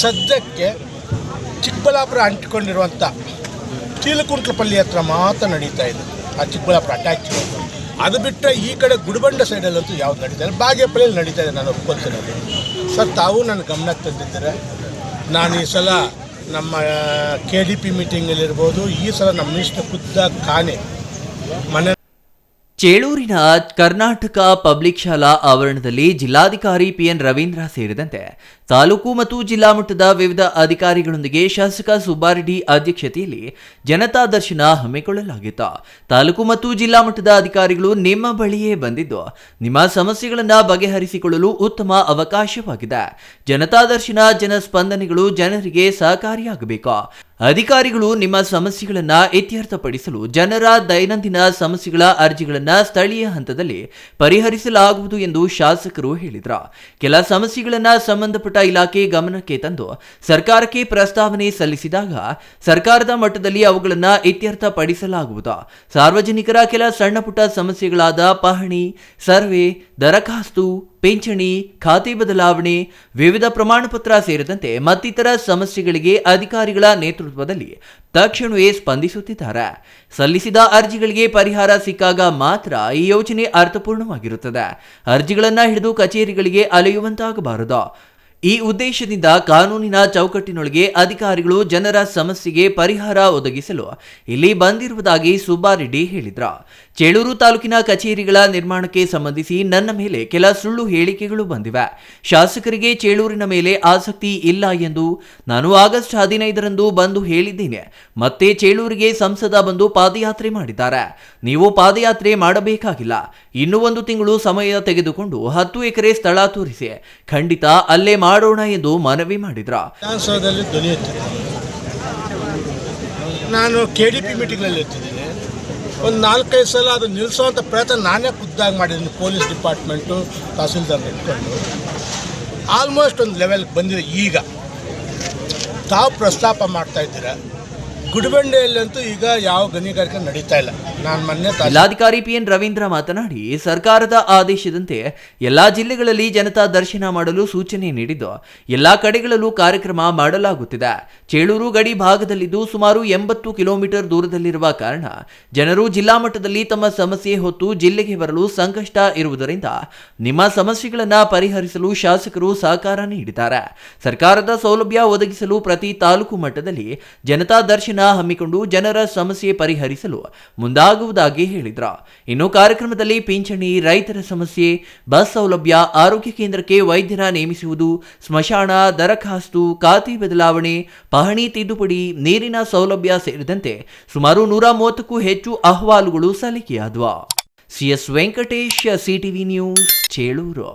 ಸದ್ಯಕ್ಕೆ ಚಿಕ್ಕಬಳ್ಳಾಪುರ ಅಂಟಿಕೊಂಡಿರುವಂಥ ಚೀಲಕುಂಟ್ಲಪಲ್ಲಿ ಹತ್ರ ಮಾತ್ರ ನಡೀತಾ ಇದೆ, ಆ ಚಿಕ್ಕಬಳ್ಳಾಪುರ ಅಟ್ಯಾಚ್. ಅದು ಬಿಟ್ಟರೆ ಈ ಕಡೆ ಗುಡಿಬಂಡೆ ಸೈಡಲ್ಲಂತೂ ಯಾವ್ದು ನಡೀತಾ ಇದೆ, ಬಾಗೇಪಲ್ಲಿಯಲ್ಲಿ ನಡೀತಾ ಇದೆ. ನಾನು ಒಪ್ಕೊಳ್ತಿರೋದು ಸರ್, ತಾವು ನನ್ನ ಗಮನಕ್ಕೆ ತಂದಿದ್ದಾರೆ. ನಾನು ಈ ಸಲ ನಮ್ಮ KDP ಮೀಟಿಂಗಲ್ಲಿರ್ಬೋದು, ಈ ಸಲ ನಮ್ಮ ಮಿನಿಸ್ಟರ್ ಖುದ್ದಾಗಿ ಕಾಣೆ ಮನೆ ಚೇಳೂರಿನ ಕರ್ನಾಟಕ ಪಬ್ಲಿಕ್ ಶಾಲಾ ಆವರಣದಲ್ಲಿ ಜಿಲ್ಲಾಧಿಕಾರಿ PN ರವೀಂದ್ರ ಸೇರಿದಂತೆ ತಾಲೂಕು ಮತ್ತು ಜಿಲ್ಲಾ ಮಟ್ಟದ ವಿವಿಧ ಅಧಿಕಾರಿಗಳೊಂದಿಗೆ ಶಾಸಕ ಸುಬ್ಬಾರೆಡ್ಡಿ ಅಧ್ಯಕ್ಷತೆಯಲ್ಲಿ ಜನತಾ ದರ್ಶನ ಹಮ್ಮಿಕೊಳ್ಳಲಾಗಿತ್ತು. ತಾಲೂಕು ಮತ್ತು ಜಿಲ್ಲಾ ಮಟ್ಟದ ಅಧಿಕಾರಿಗಳು ನಿಮ್ಮ ಬಳಿಯೇ ಬಂದಿದ್ದು ನಿಮ್ಮ ಸಮಸ್ಯೆಗಳನ್ನು ಬಗೆಹರಿಸಿಕೊಳ್ಳಲು ಉತ್ತಮ ಅವಕಾಶವಾಗಿದೆ. ಜನತಾ ದರ್ಶನ ಜನಸ್ಪಂದನೆಗಳು ಜನರಿಗೆ ಸಹಕಾರಿಯಾಗಬೇಕು. ಅಧಿಕಾರಿಗಳು ನಿಮ್ಮ ಸಮಸ್ಯೆಗಳನ್ನು ಇತ್ಯರ್ಥಪಡಿಸಲು ಜನರ ದೈನಂದಿನ ಸಮಸ್ಯೆಗಳ ಅರ್ಜಿಗಳನ್ನು ಸ್ಥಳೀಯ ಹಂತದಲ್ಲಿ ಪರಿಹರಿಸಲಾಗುವುದು ಎಂದು ಶಾಸಕರು ಹೇಳಿದರು. ಕೆಲ ಸಮಸ್ಯೆಗಳನ್ನು ಸಂಬಂಧಪಟ್ಟ ಇಲಾಖೆ ಗಮನಕ್ಕೆ ತಂದು ಸರ್ಕಾರಕ್ಕೆ ಪ್ರಸ್ತಾವನೆ ಸಲ್ಲಿಸಿದಾಗ ಸರ್ಕಾರದ ಮಟ್ಟದಲ್ಲಿ ಅವುಗಳನ್ನು ಇತ್ಯರ್ಥಪಡಿಸಲಾಗುವುದು. ಸಾರ್ವಜನಿಕರ ಕೆಲ ಸಣ್ಣ ಪುಟ್ಟ ಸಮಸ್ಯೆಗಳಾದ ಪಹಣಿ, ಸರ್ವೆ, ದರಖಾಸ್ತು, ಪಿಂಚಣಿ, ಖಾತೆ ಬದಲಾವಣೆ, ವಿವಿಧ ಪ್ರಮಾಣಪತ್ರ ಸೇರಿದಂತೆ ಮತ್ತಿತರ ಸಮಸ್ಯೆಗಳಿಗೆ ಅಧಿಕಾರಿಗಳ ನೇತೃತ್ವದಲ್ಲಿ ತಕ್ಷಣವೇ ಸ್ಪಂದಿಸುತ್ತಿದ್ದಾರೆ. ಸಲ್ಲಿಸಿದ ಅರ್ಜಿಗಳಿಗೆ ಪರಿಹಾರ ಸಿಕ್ಕಾಗ ಮಾತ್ರ ಈ ಯೋಜನೆ ಅರ್ಥಪೂರ್ಣವಾಗಿರುತ್ತದೆ. ಅರ್ಜಿಗಳನ್ನು ಹಿಡಿದು ಕಚೇರಿಗಳಿಗೆ ಅಲೆಯುವಂತಾಗಬಾರದು. ಈ ಉದ್ದೇಶದಿಂದ ಕಾನೂನಿನ ಚೌಕಟ್ಟಿನೊಳಗೆ ಅಧಿಕಾರಿಗಳು ಜನರ ಸಮಸ್ಯೆಗೆ ಪರಿಹಾರ ಒದಗಿಸಲು ಇಲ್ಲಿ ಬಂದಿರುವುದಾಗಿ ಸುಬ್ಬಾರೆಡ್ಡಿ ಹೇಳಿದರು. ಚೇಳೂರು ತಾಲೂಕಿನ ಕಚೇರಿಗಳ ನಿರ್ಮಾಣಕ್ಕೆ ಸಂಬಂಧಿಸಿ ನನ್ನ ಮೇಲೆ ಕೆಲ ಸುಳ್ಳು ಹೇಳಿಕೆಗಳು ಬಂದಿವೆ. ಶಾಸಕರಿಗೆ ಚೇಳೂರಿನ ಮೇಲೆ ಆಸಕ್ತಿ ಇಲ್ಲ ಎಂದು ನಾನು ಆಗಸ್ಟ್ 15ರಂದು ಬಂದು ಹೇಳಿದ್ದೇನೆ. ಮತ್ತೆ ಚೇಳೂರಿಗೆ ಸಂಸದ ಬಂದು ಪಾದಯಾತ್ರೆ ಮಾಡಿದ್ದಾರೆ. ನೀವು ಪಾದಯಾತ್ರೆ ಮಾಡಬೇಕಾಗಿಲ್ಲ. ಇನ್ನೂ 1 ತಿಂಗಳು ಸಮಯ ತೆಗೆದುಕೊಂಡು 10 ಎಕರೆ ಸ್ಥಳ ತೋರಿಸಿ, ಖಂಡಿತ ಅಲ್ಲೇ ಮಾಡೋಣ ಎಂದು ಮನವಿ ಮಾಡಿದ್ರ. ವಿಧಾನಸೌಧದಲ್ಲಿ ಧ್ವನಿ ಎತ್ತಿದೆ. ನಾನು KDP ಮೀಟಿಂಗ್ನಲ್ಲಿ ಇರ್ತಿದ್ದೀನಿ. ಒಂದು 4-5 ಸಲ ಅದು ನಿಲ್ಲಿಸುವಂಥ ಪ್ರಯತ್ನ ನಾನೇ ಖುದ್ದಾಗಿ ಮಾಡಿದ್ದೀನಿ. ಪೊಲೀಸ್ ಡಿಪಾರ್ಟ್ಮೆಂಟು, ತಹಸೀಲ್ದಾರ್ ಇಟ್ಕೊಂಡು ಆಲ್ಮೋಸ್ಟ್ ಒಂದು ಲೆವೆಲ್ಗೆ ಬಂದಿದೆ. ಈಗ ತಾವು ಪ್ರಸ್ತಾಪ ಮಾಡ್ತಾ ಇದ್ದೀರಾ, ಗುಡಿಬಂಡೆಯಲ್ಲಂತೂ ಈಗ ಯಾವ ಗಣಿಗಾರಿಕೆ ನಡೀತಾ ಇಲ್ಲ. ನಾನು ಮೊನ್ನೆ ಜಿಲ್ಲಾಧಿಕಾರಿ PN ರವೀಂದ್ರ ಮಾತನಾಡಿ, ಸರ್ಕಾರದ ಆದೇಶದಂತೆ ಎಲ್ಲಾ ಜಿಲ್ಲೆಗಳಲ್ಲಿ ಜನತಾ ದರ್ಶನ ಮಾಡಲು ಸೂಚನೆ ನೀಡಿದ್ದು ಎಲ್ಲಾ ಕಡೆಗಳಲ್ಲೂ ಕಾರ್ಯಕ್ರಮ ಮಾಡಲಾಗುತ್ತಿದೆ. ಚೇಳೂರು ಗಡಿ ಭಾಗದಲ್ಲಿದ್ದು ಸುಮಾರು 80 ಕಿಲೋಮೀಟರ್ ದೂರದಲ್ಲಿರುವ ಕಾರಣ ಜನರು ಜಿಲ್ಲಾ ಮಟ್ಟದಲ್ಲಿ ತಮ್ಮ ಸಮಸ್ಯೆ ಹೊತ್ತು ಜಿಲ್ಲೆಗೆ ಬರಲು ಸಂಕಷ್ಟ ಇರುವುದರಿಂದ ನಿಮ್ಮ ಸಮಸ್ಯೆಗಳನ್ನು ಪರಿಹರಿಸಲು ಶಾಸಕರು ಸಹಕಾರ ನೀಡಿದ್ದಾರೆ. ಸರ್ಕಾರದ ಸೌಲಭ್ಯ ಒದಗಿಸಲು ಪ್ರತಿ ತಾಲೂಕು ಮಟ್ಟದಲ್ಲಿ ಜನತಾ ದರ್ಶನ ಹಮ್ಮಿಕೊಂಡು ಜನರ ಸಮಸ್ಯೆ ಪರಿಹರಿಸಲು ಮುಂದಾಗುವುದಾಗಿ ಹೇಳಿದರು. ಇನ್ನು ಕಾರ್ಯಕ್ರಮದಲ್ಲಿ ಪಿಂಚಣಿ, ರೈತರ ಸಮಸ್ಯೆ, ಬಸ್ ಸೌಲಭ್ಯ, ಆರೋಗ್ಯ ಕೇಂದ್ರಕ್ಕೆ ವೈದ್ಯರ ನೇಮಿಸುವುದು, ಸ್ಮಶಾನ, ದರಖಾಸ್ತು, ಖಾತೆ ಬದಲಾವಣೆ, ಪಹಣಿ ತಿದ್ದುಪಡಿ, ನೀರಿನ ಸೌಲಭ್ಯ ಸೇರಿದಂತೆ ಸುಮಾರು 130ಕ್ಕೂ ಹೆಚ್ಚು ಅಹವಾಲುಗಳು ಸಲ್ಲಿಕೆಯಾದವು. CS Venkatesh, CTV news, Chelur.